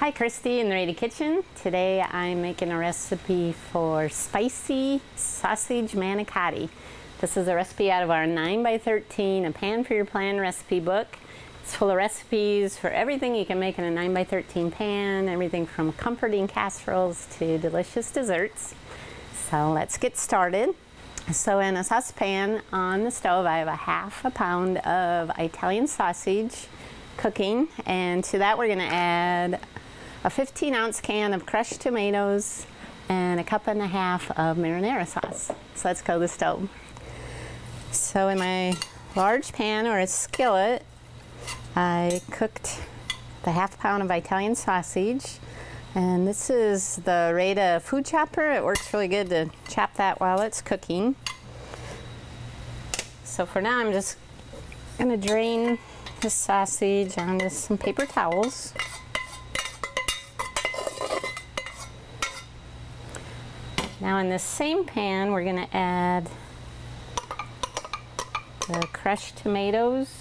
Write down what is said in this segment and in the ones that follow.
Hi, Kristy in the Rada Kitchen. Today I'm making a recipe for Spicy Sausage Manicotti. This is a recipe out of our 9x13, a pan for your plan recipe book. It's full of recipes for everything you can make in a 9x13 pan, everything from comforting casseroles to delicious desserts. So let's get started. So in a saucepan on the stove, I have a half a pound of Italian sausage cooking, and to that we're going to add a 15-ounce can of crushed tomatoes and a cup and a half of marinara sauce. So let's go to the stove. So in my large pan or a skillet, I cooked the half pound of Italian sausage, and this is the Rada food chopper. It works really good to chop that while it's cooking. So for now I'm just going to drain this sausage onto some paper towels. Now in this same pan we're going to add the crushed tomatoes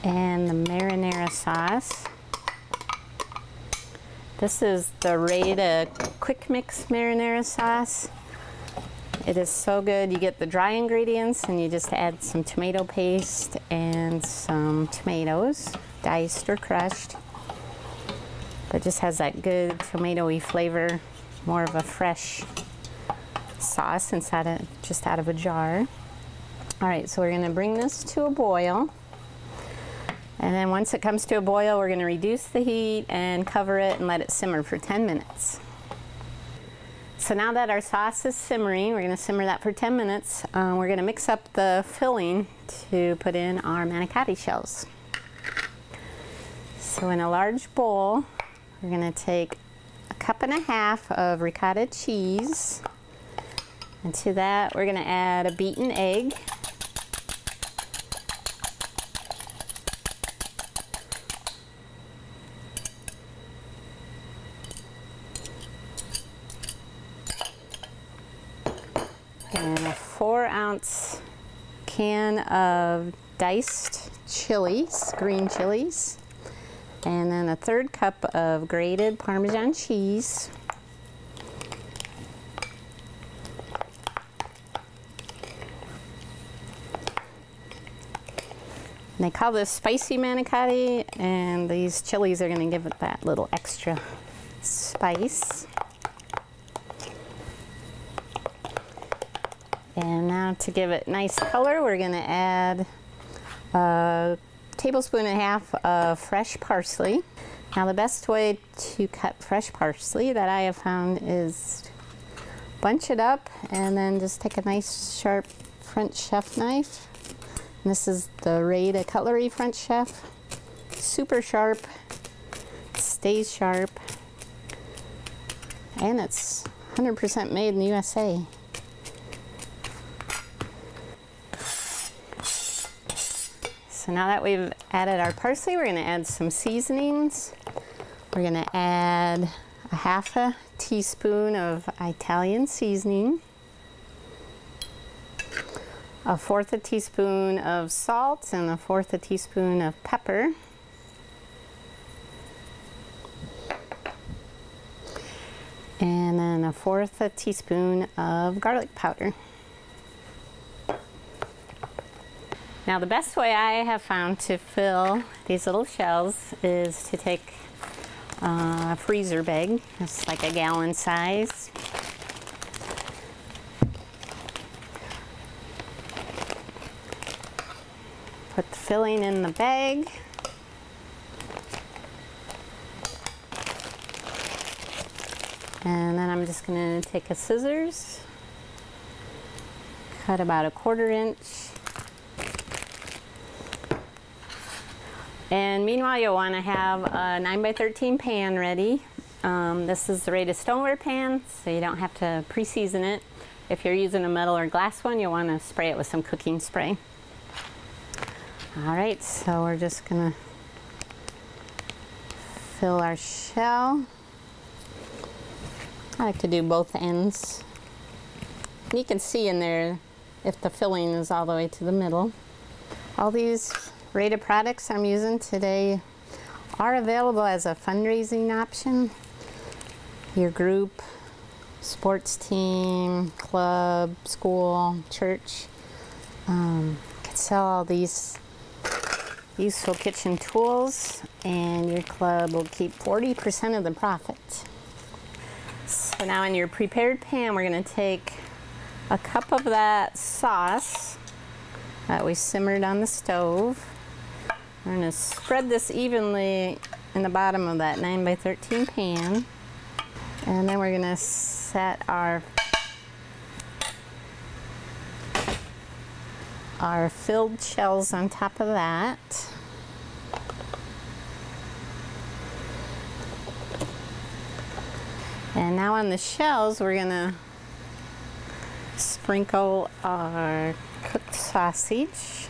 and the marinara sauce. This is the Rada quick mix marinara sauce. It is so good. You get the dry ingredients and you just add some tomato paste and some tomatoes, diced or crushed. But it just has that good tomatoey flavor, more of a fresh sauce inside of, just out of a jar. All right, so we're going to bring this to a boil. And then once it comes to a boil, we're going to reduce the heat and cover it and let it simmer for 10 minutes. So now that our sauce is simmering, we're going to simmer that for 10 minutes. We're going to mix up the filling to put in our manicotti shells. So in a large bowl, we're going to take a cup and a half of ricotta cheese. And to that, we're going to add a beaten egg. And a 4-ounce can of diced chilies, green chilies, and then a 1/3 cup of grated Parmesan cheese. And they call this spicy manicotti, and these chilies are going to give it that little extra spice. And now to give it nice color, we're going to add a tablespoon and a half of fresh parsley. Now the best way to cut fresh parsley that I have found is bunch it up and then just take a nice sharp French chef knife. And this is the Rada Cutlery French chef. Super sharp, stays sharp, and it's 100% made in the USA. So now that we've added our parsley, we're going to add some seasonings. We're going to add a half a teaspoon of Italian seasoning, a 1/4 a teaspoon of salt, and a 1/4 a teaspoon of pepper. And then a 1/4 a teaspoon of garlic powder. Now the best way I have found to fill these little shells is to take a freezer bag. It's like a gallon size. Put the filling in the bag. And then I'm just going to take a scissors, cut about a 1/4 inch. And meanwhile, you'll want to have a 9x13 pan ready. This is the Rada stoneware pan, so you don't have to pre-season it. If you're using a metal or glass one, you'll want to spray it with some cooking spray. All right, so we're just going to fill our shell. I like to do both ends. And you can see in there if the filling is all the way to the middle. All these Rada products I'm using today are available as a fundraising option. Your group, sports team, club, school, church could sell all these useful kitchen tools, and your club will keep 40% of the profit. So now in your prepared pan, we're going to take a cup of that sauce that we simmered on the stove. We're going to spread this evenly in the bottom of that 9x13 pan. And then we're going to set our filled shells on top of that. And now on the shells, we're going to sprinkle our cooked sausage.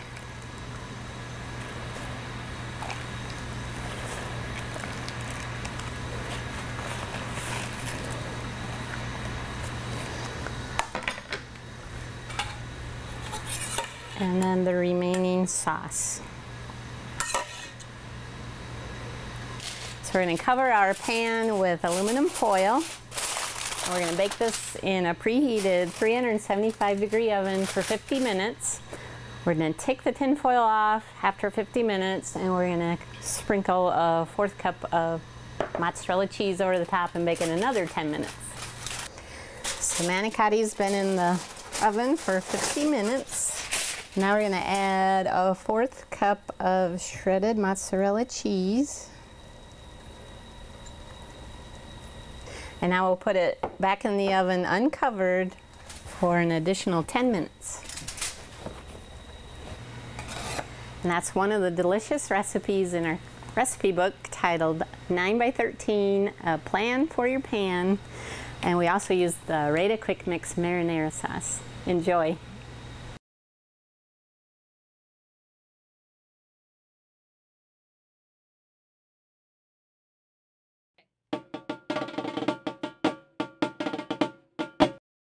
And then the remaining sauce. So we're going to cover our pan with aluminum foil. We're going to bake this in a preheated 375-degree oven for 50 minutes. We're going to take the tin foil off after 50 minutes, and we're going to sprinkle a 1/4 cup of mozzarella cheese over the top and bake it another 10 minutes. So manicotti's been in the oven for 50 minutes. Now we're going to add a 1/4 cup of shredded mozzarella cheese. And now we'll put it back in the oven uncovered for an additional 10 minutes. And that's one of the delicious recipes in our recipe book titled 9x13, A Plan for Your Pan. And we also use the Rada Quick Mix marinara sauce. Enjoy.